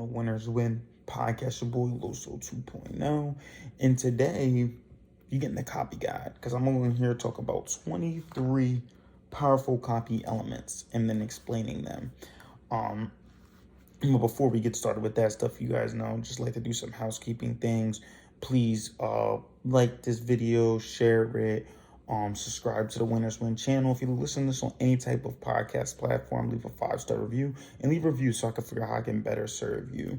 the Winners Win podcast, your boy Loso 2.0. And today, you're getting the copy guide because I'm going here to talk about 23 powerful copy elements and then explaining them. But before we get started with that stuff, you guys know, just like to do some housekeeping things. Please like this video, share it, subscribe to the Winners Win channel. If you listen to this on any type of podcast platform, leave a 5-star review and leave a review so I can figure out how I can better serve you.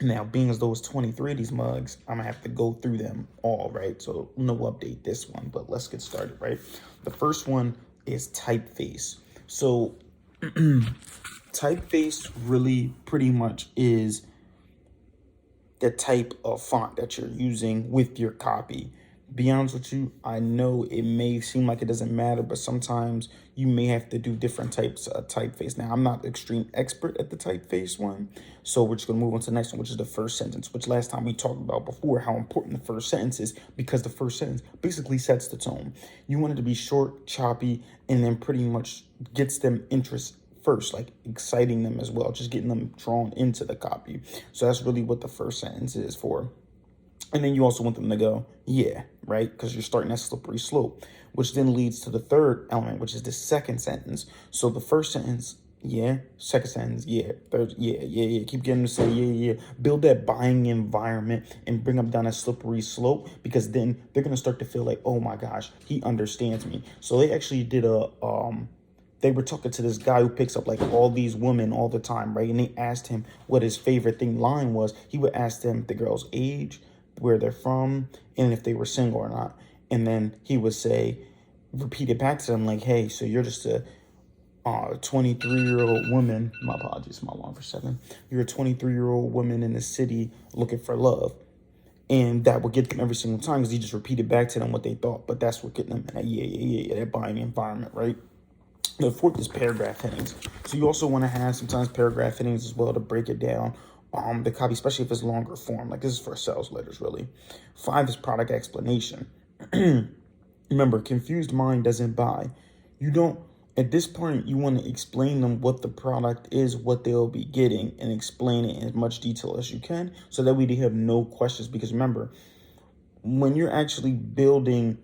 Now, being as though it's 23 of these mugs, I'm gonna have to go through them all, right? So no update this one, but let's get started, right? The first one is typeface. So typeface really pretty much is the type of font that you're using with your copy. Be honest with you, I know it may seem like it doesn't matter, but sometimes you may have to do different types of typeface. Now, I'm not extreme expert at the typeface one, so we're just gonna move on to the next one, which is the first sentence, which last time we talked about before how important the first sentence is, because the first sentence basically sets the tone. You want it to be short, choppy, and then pretty much gets them interest first, like exciting them as well, just getting them drawn into the copy. So that's really what the first sentence is for. And then you also want them to go, yeah, right? Because you're starting that slippery slope, which then leads to the third element, which is the second sentence. So the first sentence, yeah. Second sentence, yeah. Third, yeah. Keep getting them to say, yeah. Build that buying environment and bring them down a slippery slope, because then they're going to start to feel like, oh my gosh, he understands me. So they actually did they were talking to this guy who picks up like all these women all the time, right? And they asked him what his favorite line was. He would ask them the girl's age, where they're from, and if they were single or not. And then he would say, repeat it back to them like, hey, so you're just a 23-year-old woman. My apologies, my alarm for 7. You're a 23-year-old woman in the city looking for love. And that would get them every single time because he just repeated back to them what they thought. But that's what getting them in that that buying environment, right? The fourth is paragraph headings. So you also want to have sometimes paragraph headings as well to break it down. The copy, especially if it's longer form, like this is for sales letters, really. 5 is product explanation. Remember, confused mind doesn't buy. You don't, at this point, you want to explain them what the product is, what they'll be getting, and explain it in as much detail as you can, so that way they have no questions. Because remember, when you're actually building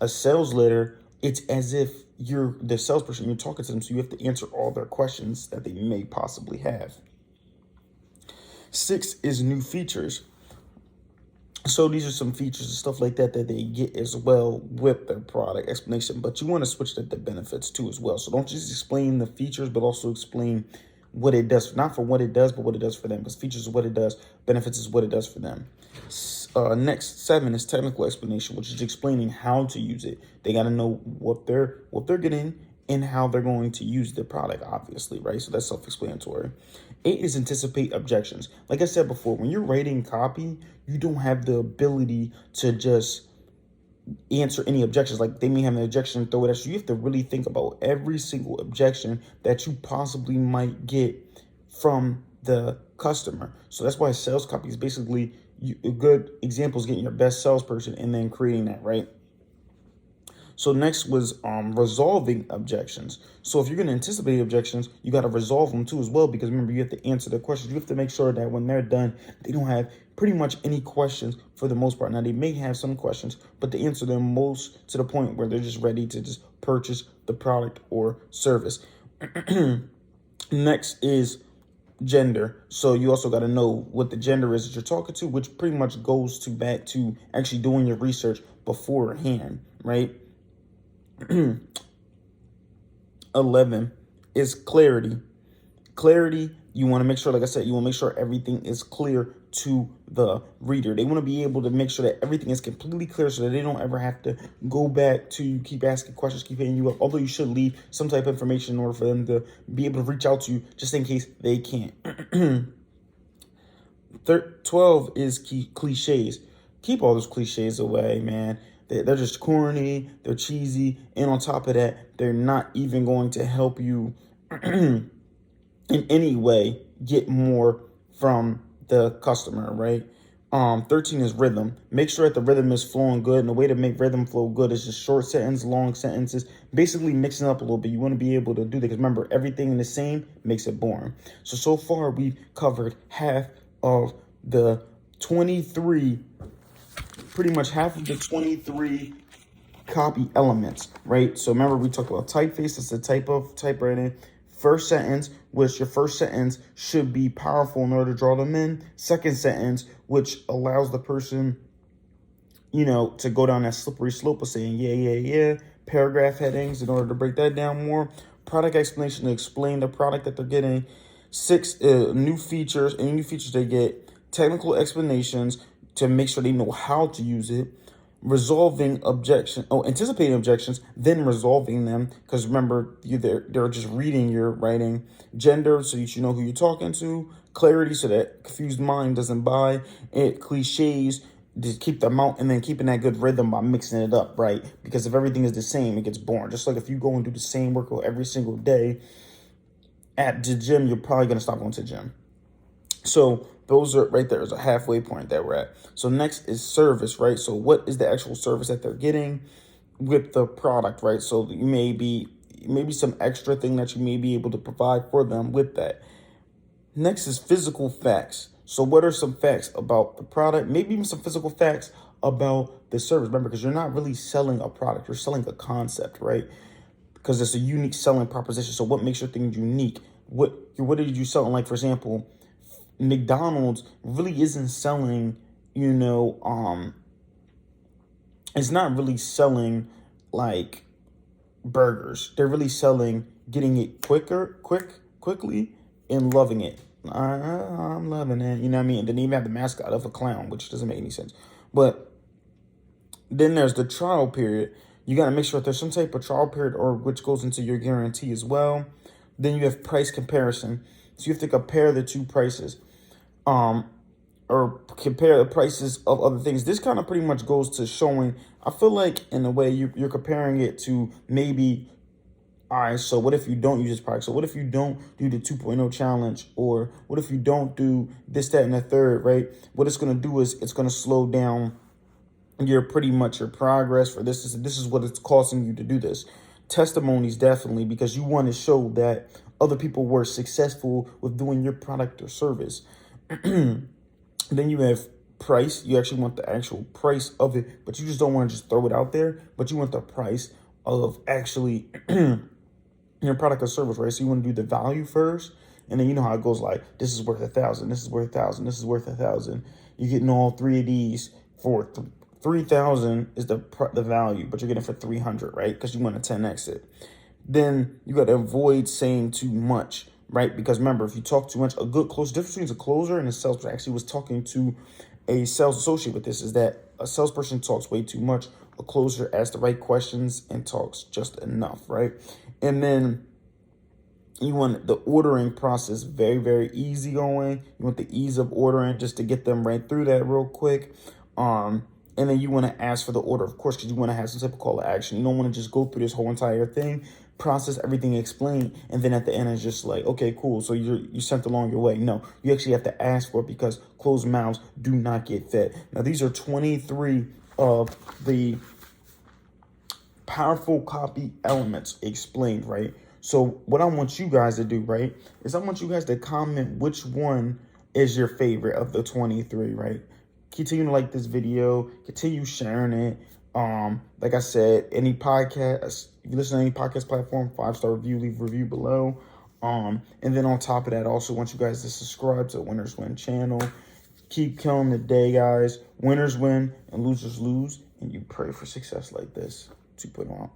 a sales letter, it's as if you're the salesperson, you're talking to them, so you have to answer all their questions that they may possibly have. 6 is new features. So these are some features and stuff like that that they get as well with their product explanation, but you want to switch to the benefits too as well. So don't just explain the features, but also explain what it does, not for what it does, but what it does for them, because features is what it does, benefits is what it does for them. Next, 7 is technical explanation, which is explaining how to use it. They got to know what they're getting and how they're going to use the product, obviously, right? So that's self-explanatory. 8 is anticipate objections. Like I said before, when you're writing copy, you don't have the ability to just answer any objections. Like they may have an objection, throw it at you. You have to really think about every single objection that you possibly might get from the customer. So that's why sales copy is basically a good example is getting your best salesperson and then creating that, right? So next was resolving objections. So if you're going to anticipate objections, you got to resolve them too as well, because remember, you have to answer the questions. You have to make sure that when they're done, they don't have pretty much any questions for the most part. Now, they may have some questions, but they answer them most to the point where they're just ready to just purchase the product or service. Next is gender. So you also got to know what the gender is that you're talking to, which pretty much goes to back to actually doing your research beforehand, right? 11 is clarity. Clarity, you want to make sure, like I said, you want to make sure everything is clear to the reader. They want to be able to make sure that everything is completely clear so that they don't ever have to go back to keep asking questions, keep hitting you up. Although you should leave some type of information in order for them to be able to reach out to you just in case they can't. 12 is cliches. Keep all those cliches away, man. They're just corny, they're cheesy, and on top of that, they're not even going to help you in any way get more from the customer, right? 13 is rhythm. Make sure that the rhythm is flowing good. And the way to make rhythm flow good is just short sentence, long sentences, basically mixing up a little bit. You want to be able to do that because remember, everything in the same makes it boring. So far we've covered half of the 23, pretty much half of the 23 copy elements, right? So remember we talked about typeface. It's a type of typewriting. First sentence, which your first sentence should be powerful in order to draw them in. Second sentence, which allows the person, to go down that slippery slope of saying, yeah. Paragraph headings in order to break that down more. Product explanation to explain the product that they're getting. 6, new features, any new features they get. Technical explanations to make sure they know how to use it. Anticipating objections, then resolving them, because remember, they're just reading your writing. Gender, so that you know who you're talking to. Clarity, so that confused mind doesn't buy it. Cliches, to keep them out, and then keeping that good rhythm by mixing it up, right? Because if everything is the same, it gets boring. Just like if you go and do the same workout every single day at the gym, you're probably going to stop going to the gym. So those are right there is a halfway point that we're at. So next is service, right? So what is the actual service that they're getting with the product, right? So you maybe some extra thing that you may be able to provide for them with that. Next is physical facts. So what are some facts about the product? Maybe even some physical facts about the service. Remember, because you're not really selling a product, you're selling a concept, right? Because it's a unique selling proposition. So what makes your thing unique? What are you selling? Like, for example, McDonald's really isn't selling, it's not really selling like burgers. They're really selling getting it quickly and loving it. I'm loving it. You know what I mean? And then they even have the mascot of a clown, which doesn't make any sense. But then there's the trial period. You got to make sure that there's some type of trial period or which goes into your guarantee as well. Then you have price comparison. So you have to compare the two prices. Or compare the prices of other things. This kind of pretty much goes to showing, I feel like in a way you're comparing it to maybe, all right, so what if you don't use this product? So what if you don't do the 2.0 challenge? Or what if you don't do this, that, and the third, right? What it's going to do is it's going to slow down your progress for this. This is what it's costing you to do this. Testimonies, definitely, because you want to show that other people were successful with doing your product or service. Then you have price. You actually want the actual price of it, but you just don't want to just throw it out there, but you want the price of actually your product or service, right? So you want to do the value first, and then you know how it goes, like, this is worth 1,000, this is worth 1,000, this is worth 1,000. You're getting all three of these for 3,000 is the value, but you're getting it for 300, right? Because you want to 10x it. Then you got to avoid saying too much, right? Because remember, if you talk too much, a good close difference between a closer and a salesperson. Actually was talking to a sales associate with this, is that a salesperson talks way too much. A closer asks the right questions and talks just enough, right? And then you want the ordering process very, very easy going. You want the ease of ordering just to get them right through that real quick. And then you want to ask for the order, of course, because you want to have some type of call to action. You don't want to just go through this whole entire thing, process everything, explain, and then at the end it's just like, okay, cool, so you sent along your way. No, you actually have to ask for it, because closed mouths do not get fed. Now, these are 23 of the powerful copy elements explained, right? So what I want you guys to do, right, is I want you guys to comment which one is your favorite of the 23, right? Continue to like this video, continue sharing it. Like I said, any podcast, if you listen to any podcast platform, 5-star review, leave a review below. And then on top of that, I also want you guys to subscribe to Winners Win channel. Keep killing the day, guys. Winners win and losers lose, and you pray for success like this. 2.0.